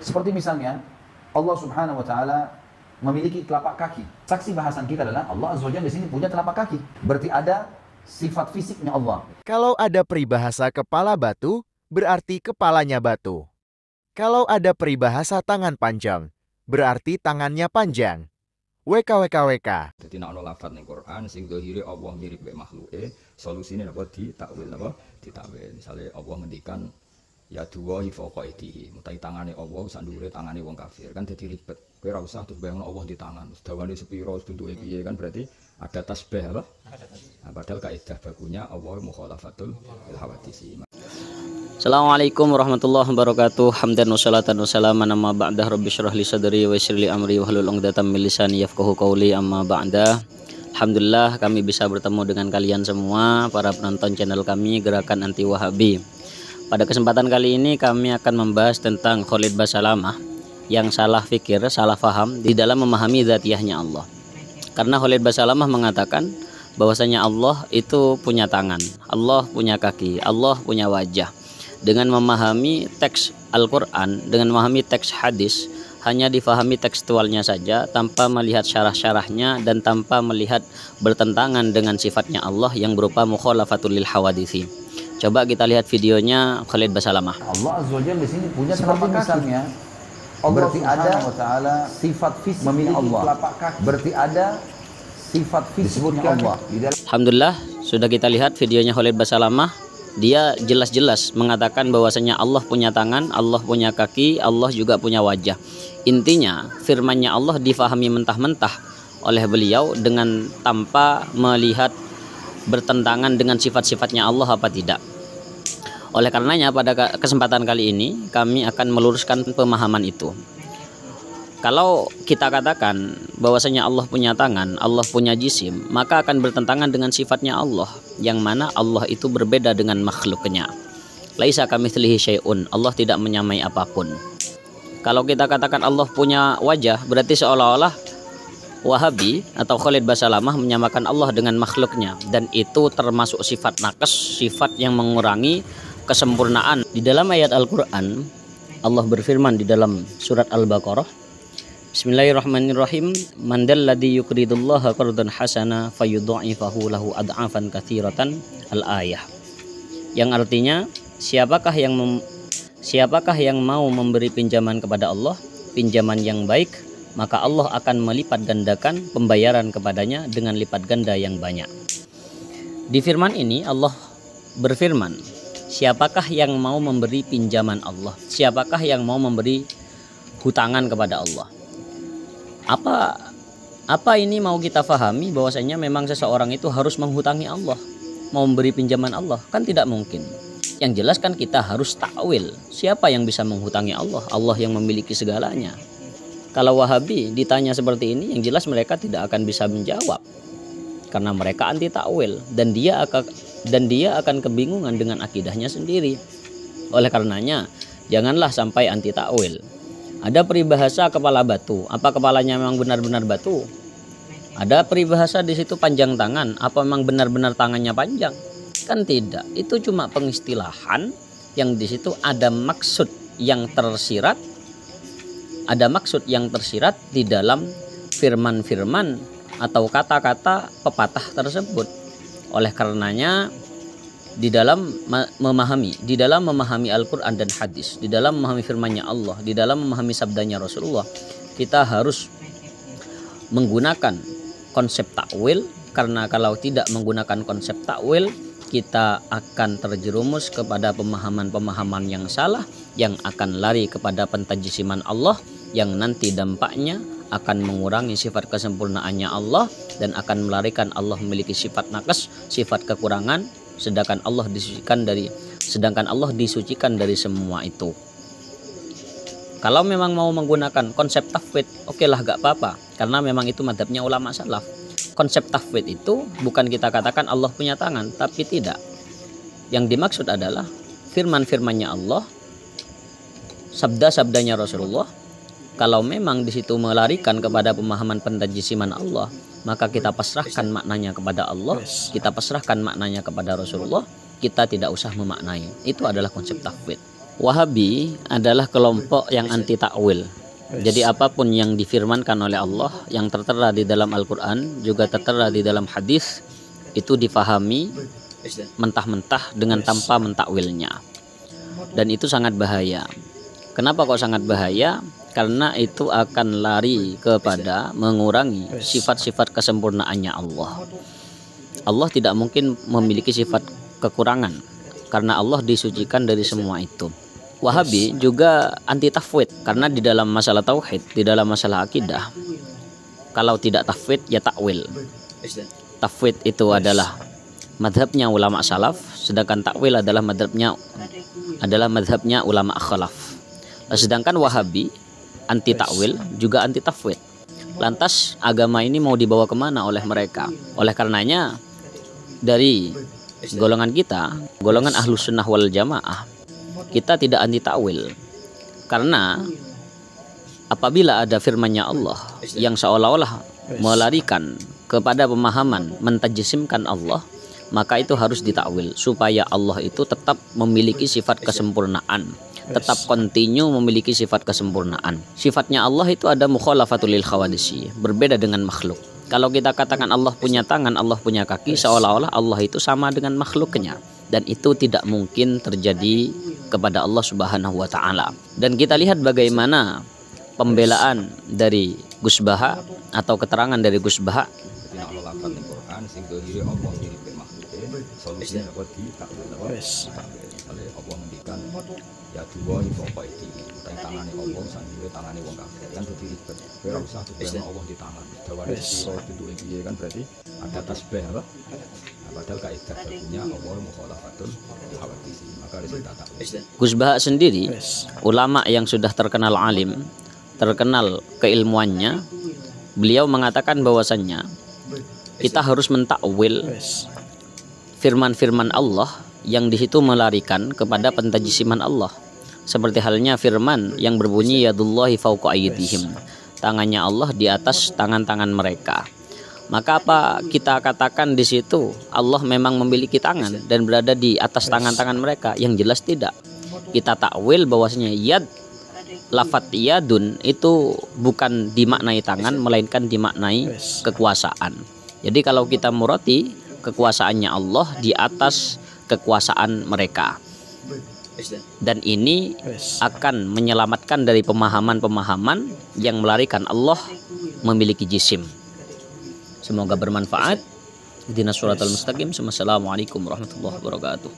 Seperti misalnya Allah Subhanahu wa taala memiliki telapak kaki. Saksi bahasan kita adalah Allah Azza wa Jalla di sini punya telapak kaki. Berarti ada sifat fisiknya Allah. Kalau ada peribahasa kepala batu, berarti kepalanya batu. Kalau ada peribahasa tangan panjang, berarti tangannya panjang. WKWKWK. Jadi nak ono lafadz ning Quran sing zahire Allah mirip mek makhluke, solusine napa ditakwil napa ditakwil. Misale Allah ngendikan ya dua fawqa aidihi, mutai tangane Allah sak ndure tangane wong kafir. Kan dadi ribet. Kowe ora usah terus bayangno Allah di tangan. Dawane sepiro, bentuke piye kan berarti ada tasbih apa? Nah, padahal kaidah bakunya Allah mukhalafatul bil hawadisi. Assalamualaikum warahmatullahi wabarakatuh. Hamdan wa salatan wa salaman amma ba'dah. Rabbi syrah li sadri wa yassir li amri wahlul 'uqdatam min lisani yafqahu qawli amma ba'da. Alhamdulillah kami bisa bertemu dengan kalian semua para penonton channel kami Gerakan Anti Wahabi. Pada kesempatan kali ini kami akan membahas tentang Khalid Basalamah yang salah fikir, salah faham di dalam memahami dzatiyahnya Allah. Karena Khalid Basalamah mengatakan bahwasanya Allah itu punya tangan, Allah punya kaki, Allah punya wajah. Dengan memahami teks Al-Quran, dengan memahami teks hadis, hanya difahami tekstualnya saja tanpa melihat syarah-syarahnya dan tanpa melihat bertentangan dengan sifatnya Allah yang berupa mukhalafatul lil hawadisi. Coba kita lihat videonya Khalid Basalamah. Allah Azza wa Jalla di sini punya telapak kaki. Berarti ada sifat fisiknya Allah. Berarti ada sifat fisiknya Allah. Alhamdulillah sudah kita lihat videonya Khalid Basalamah. Dia jelas-jelas mengatakan bahwasanya Allah punya tangan, Allah punya kaki, Allah juga punya wajah. Intinya firman-Nya Allah difahami mentah-mentah oleh beliau dengan tanpa melihat bertentangan dengan sifat-sifatnya Allah apa tidak. Oleh karenanya pada kesempatan kali ini kami akan meluruskan pemahaman itu. Kalau kita katakan bahwasanya Allah punya tangan, Allah punya jisim, maka akan bertentangan dengan sifatnya Allah, yang mana Allah itu berbeda dengan makhluknya. Laisa kamitslihi syai'un, Allah tidak menyamai apapun. Kalau kita katakan Allah punya wajah, berarti seolah-olah Wahabi atau Khalid Basalamah menyamakan Allah dengan makhluknya, dan itu termasuk sifat nakes, sifat yang mengurangi kesempurnaan. Di dalam ayat Al-Quran, Allah berfirman di dalam surat Al-Baqarah, Bismillahirrahmanirrahim. Man dalladzi yuqridullaha qardan hasana fayudha'ifahu lahu ad'afan katsiratan al-ayah. Yang artinya siapakah yang mau memberi pinjaman kepada Allah, pinjaman yang baik, maka Allah akan melipat gandakan pembayaran kepadanya dengan lipat ganda yang banyak. Di firman ini Allah berfirman, siapakah yang mau memberi pinjaman Allah? Siapakah yang mau memberi hutangan kepada Allah? Apa ini mau kita fahami bahwasanya memang seseorang itu harus menghutangi Allah, mau memberi pinjaman Allah? Kan tidak mungkin. Yang jelas kan kita harus takwil. Siapa yang bisa menghutangi Allah? Allah yang memiliki segalanya. Kalau Wahabi ditanya seperti ini, yang jelas mereka tidak akan bisa menjawab karena mereka anti takwil dan dia akan kebingungan dengan akidahnya sendiri. Oleh karenanya janganlah sampai anti takwil. Ada peribahasa kepala batu, apa kepalanya memang benar-benar batu? Ada peribahasa di situ panjang tangan, apa memang benar-benar tangannya panjang? Kan tidak, itu cuma pengistilahan yang di situ ada maksud yang tersirat, di dalam firman-firman atau kata-kata pepatah tersebut. Oleh karenanya di dalam memahami Al-Quran dan hadis, di dalam memahami firman-Nya Allah, di dalam memahami sabdanya Rasulullah, kita harus menggunakan konsep takwil, karena kalau tidak menggunakan konsep takwil kita akan terjerumus kepada pemahaman-pemahaman yang salah, yang akan lari kepada pentajisiman Allah, yang nanti dampaknya akan mengurangi sifat kesempurnaannya Allah dan akan melarikan Allah memiliki sifat naqs, sifat kekurangan, sedangkan Allah disucikan dari semua itu. Kalau memang mau menggunakan konsep tafwid, okelah, gak apa-apa, karena memang itu madhabnya ulama salaf. Konsep tafwid itu bukan kita katakan Allah punya tangan, tapi tidak. Yang dimaksud adalah firman-firmannya Allah, sabda-sabdanya Rasulullah. Kalau memang di situ melarikan kepada pemahaman pentajisiman Allah, maka kita pasrahkan maknanya kepada Allah, kita pasrahkan maknanya kepada Rasulullah, kita tidak usah memaknai. Itu adalah konsep tafwid. Wahabi adalah kelompok yang anti takwil. Jadi apapun yang difirmankan oleh Allah, yang tertera di dalam Al-Quran, juga tertera di dalam hadis, itu difahami mentah-mentah dengan tanpa mentakwilnya. Dan itu sangat bahaya. Kenapa kok sangat bahaya? Karena itu akan lari kepada mengurangi sifat-sifat kesempurnaannya Allah. Allah tidak mungkin memiliki sifat kekurangan, karena Allah disucikan dari semua itu. Wahabi juga anti tafwid, karena di dalam masalah tauhid, di dalam masalah akidah, kalau tidak tafwid ya takwil. Tafwid itu adalah madhabnya ulama salaf, sedangkan takwil adalah madhabnya ulama khalaf. Sedangkan Wahabi anti takwil juga anti tafwid. Lantas agama ini mau dibawa kemana oleh mereka? Oleh karenanya dari golongan kita, golongan Ahlus Sunnah wal Jamaah, kita tidak anti takwil. Karena apabila ada firman-Nya Allah yang seolah-olah melarikan kepada pemahaman mentajisimkan Allah, maka itu harus ditakwil supaya Allah itu tetap memiliki sifat kesempurnaan, tetap kontinu memiliki sifat kesempurnaan. Sifatnya Allah itu ada mukhalafatul lil khawadisi, berbeda dengan makhluk. Kalau kita katakan Allah punya tangan, Allah punya kaki, seolah-olah Allah itu sama dengan makhluknya, dan itu tidak mungkin terjadi kepada Allah Subhanahu wa taala. Dan kita lihat bagaimana pembelaan dari Gus Baha atau keterangan dari Gus Baha. Quran sing dohire Allah mirip makhluke, solusine apa ditakwil apa? Misalnya Allah ngendikan ya dua fawqa aydihi, tangane Allah sandure tangane wong kafir kan dadi ribet. Ora usah tujuan Allah di tangan. Dawane sira bentuke piye kan berarti ada tasbih apa? Padahal kaidah bakunya Allah mukhalafatul hawadisi, maka harus ditakwil. Gus Baha sendiri ulama yang sudah terkenal alim, terkenal keilmuannya, beliau mengatakan bahwasannya kita harus mentakwil firman-firman Allah yang di situ melarikan kepada pentajisiman Allah. Seperti halnya firman yang berbunyi yadullahi fawqa aydihim, tangannya Allah di atas tangan-tangan mereka. Maka apa kita katakan di situ Allah memang memiliki tangan dan berada di atas tangan-tangan mereka? Yang jelas tidak. Kita takwil bahwasanya yad, lafat yadun itu bukan dimaknai tangan, melainkan dimaknai kekuasaan. Jadi kalau kita murati kekuasaannya Allah di atas kekuasaan mereka, dan ini akan menyelamatkan dari pemahaman-pemahaman yang melarikan Allah memiliki jisim. Semoga bermanfaat. Ihdinas siratal mustaqim. Wassalamualaikum warahmatullahi wabarakatuh.